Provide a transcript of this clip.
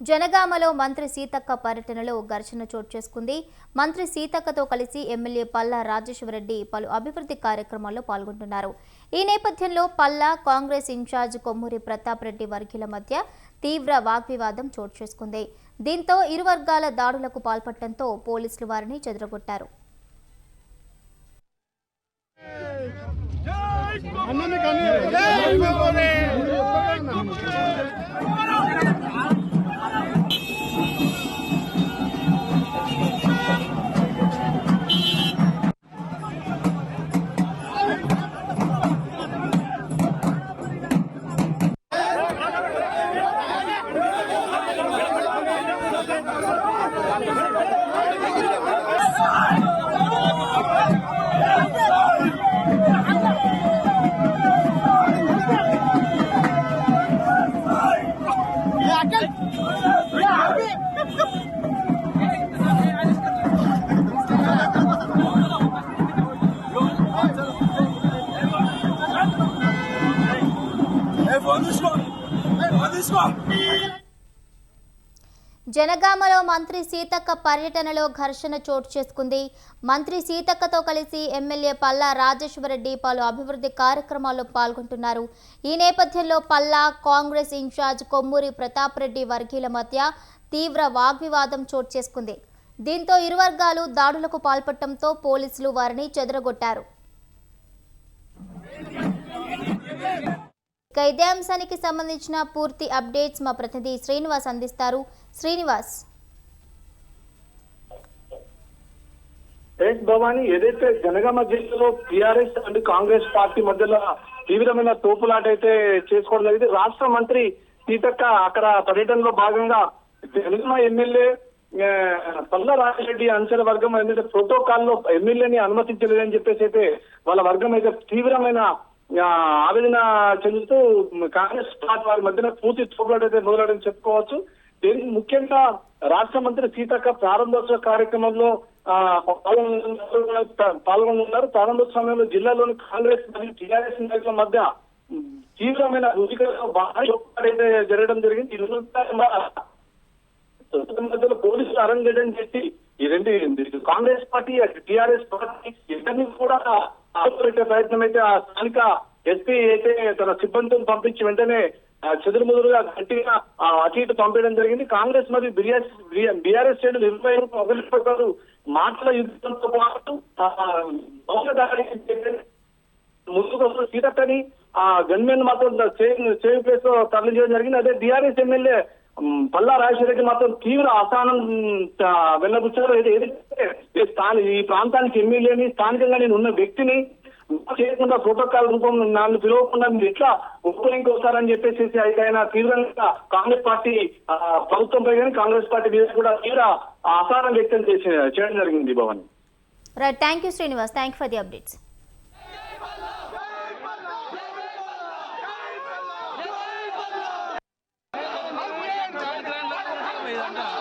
జనగామలో మంత్రి సీతక్క పర్యటనలో ఘర్షణ చోటు చేసుకుంది. మంత్రి సీతక్కతో కలిసి ఎమ్మెల్యే పల్లా రాజేశ్వరరెడ్డి పలు అభివృద్ధి కార్యక్రమాల్లో పాల్గొంటున్నారు. ఈ నేపథ్యంలో పల్లా, కాంగ్రెస్ ఇన్ఛార్జ్ కొమ్మూరి ప్రతాప్ రెడ్డి వర్గీయుల మధ్య తీవ్ర వాగ్వివాదం చోటు చేసుకుంది. దీంతో ఇరు వర్గాల దాడులకు పాల్పడటంతో పోలీసులు వారిని చెదరగొట్టారు. జనగామలో మంత్రి సీతక్క పర్యటనలో ఘర్షణ చోటు చేసుకుంది. మంత్రి సీతక్కతో కలిసి ఎమ్మెల్యే పల్లా రాజేశ్వరరెడ్డి పలు అభివృద్ధి కార్యక్రమాల్లో పాల్గొంటున్నారు. ఈ నేపథ్యంలో పల్లా, కాంగ్రెస్ ఇన్ఛార్జ్ కొమ్మూరి ప్రతాప్ రెడ్డి వర్గీయుల మధ్య తీవ్ర వాగ్వివాదం చోటు చేసుకుంది. దీంతో ఇరు వర్గాలు దాడులకు పాల్పడటంతో పోలీసులు వారిని చెదరగొట్టారు. ఇదే అంశానికి సంబంధించిన పూర్తి అప్డేట్స్ మా ప్రతినిధి శ్రీనివాస్ అందిస్తారు. శ్రీనివాస్, భవాని, ఏదైతే జనగామ జిల్లాలో టీఆర్ఎస్ అండ్ కాంగ్రెస్ పార్టీ మధ్యలో తీవ్రమైన తోపులాట అయితే చేసుకోవడం జరిగింది. రాష్ట్ర మంత్రి సీతక్క అక్కడ పర్యటనలో భాగంగా జనగామ ఎమ్మెల్యే పల్లా రాజరెడ్డి అంచెల వర్గం ఏదైతే ప్రోటోకాల్ లో ఎమ్మెల్యేని అనుమతించలేదని చెప్పేసి అయితే వాళ్ళ వర్గం అయితే తీవ్రమైన ఆవేదన చెందుతూ కాంగ్రెస్ పార్టీ వారి మధ్యన పూర్తి తోపులాట అయితే మొదలడని చెప్పుకోవచ్చు. దీనికి ముఖ్యంగా రాష్ట్ర మంత్రి సీతక్క ప్రారంభోత్సవ కార్యక్రమంలో పాల్గొన్నారు. ప్రారంభోత్సవ సమయంలో జిల్లాలోని కాంగ్రెస్ మరియు టీఆర్ఎస్ నాయకుల మధ్య తీవ్రమైన అయితే జరగడం జరిగింది. ఈ మధ్యలో పోలీసులు అరంగేటం చేసి ఈ రెండు కాంగ్రెస్ పార్టీ టీఆర్ఎస్ పార్టీ ఇద్దరిని కూడా ప్రయత్నం అయితే ఆ స్థానిక ఎస్పీ అయితే తన సిబ్బందిని పంపించి వెంటనే చెదురుముదురుగా గట్టిగా అటు ఇటు పంపించడం జరిగింది. కాంగ్రెస్ మరియు బీఆర్ఎస్ శ్రేణులు ఇరువై ఒకరిపడ్డారు. మాటల యుద్ధంతో పాటు ముందుకు వస్తున్న సీతక్కని ఆ గన్మెన్ మాత్రం సేవ్ ప్లేస్ లో తరలించడం జరిగింది. అదే బీఆర్ఎస్ ఎమ్మెల్యే పల్లా రాజేశ్వరరెడ్డి మాత్రం తీవ్ర అసహనం వెల్లబుచ్చారు. ఏదైతే ఈ ప్రాంతానికి ఎమ్మెల్యేని, స్థానికంగా నేను ఉన్న వ్యక్తిని చేయకుండా ప్రోటోకాల్ రూపం నన్ను పిలవకుండా మీరు ఎట్లా ఒప్పుకోనికి వస్తారని చెప్పేసి అయితే ఆయన తీవ్రంగా కాంగ్రెస్ పార్టీ ప్రభుత్వంపై కానీ కాంగ్రెస్ పార్టీ మీద కూడా తీవ్ర అసహనం వ్యక్తం చేయడం జరిగింది. Bhavan, right, thank you Srinivas, thank you for the updates. Vedanta.